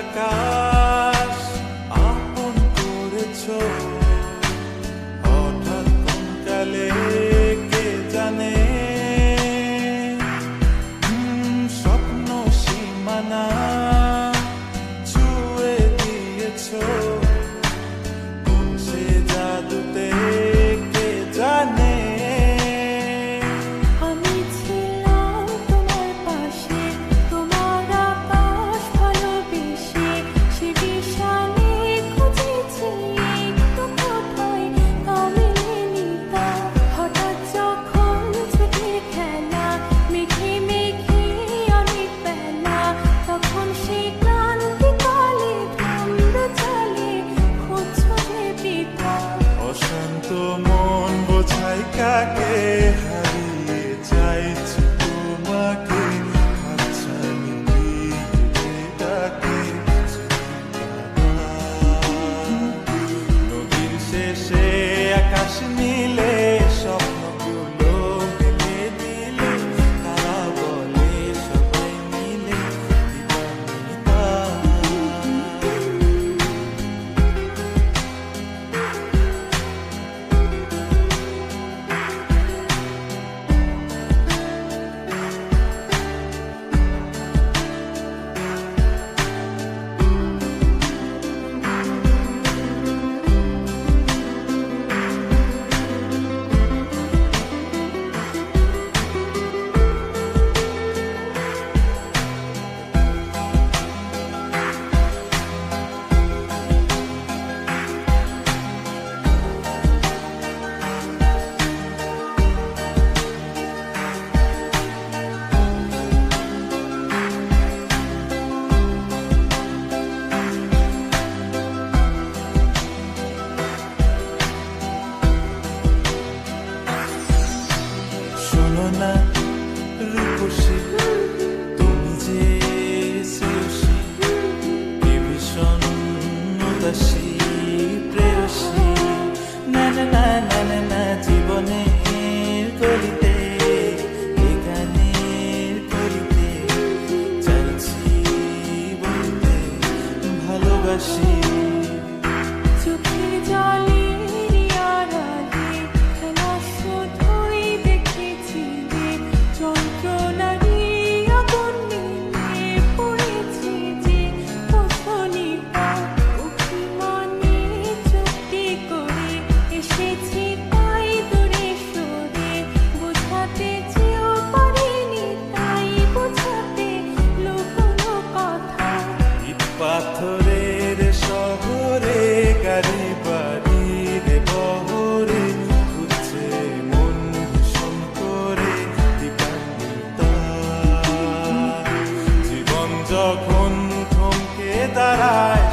আকাশ আপন করেছো হঠাৎ কোন কালে কে জানে স্বপ্ন সীমানা ছুঁয়ে দিয়েছো কোন সে জাদুতে কে জানে আমি ছিলাম তোমার পাশে, তোমার আকাশ ভালোবেসে, সে বিশালে খুঁজেছি একটু কোথায় তা মেলেনি তা। হঠাৎ যখন ছুটে খেলা মেঘে মেঘে অনেক বেলা, তখন সে ক্লান্তিকালে ধূম্র চালে খুঁজছো যে পিতা। অশান্ত মন বোঝাই কাকে হারিয়ে চাইছি তোমাকে হাতছানি দিয়ে ডাকে নদীর শেষে আকাশ নীলে স্বপ্নগুলো মেলে দিলে তারা বলে সবাই মিলে দিবানিতা শোনো না রূপসী তুমি যে শ্রেয়সী কি ভীষণ উদাসী প্রেয়সী না না না না না না জীবনের গলিতে এ গানের কলিতে চাইছি বলতে ভালোবাসি চোখের জলের আড়ালে খেলা শুধুই দেখেছি যে যন্ত্রণারই আগুন নিয়ে পড়েছি যে কসলিকা অভিমানে চুক্তি করে এসেছি তাই দূরে সরে বোঝাতে চেয়েও পারিনি তাই বোঝাতে লুকোনো কথা। ইট পাথরের শহরে গাড়ি বাড়ির বহরে খুঁজছে মন ভীষণ করে দিবানিতা জীবন যখন থমকে দাঁড়ায়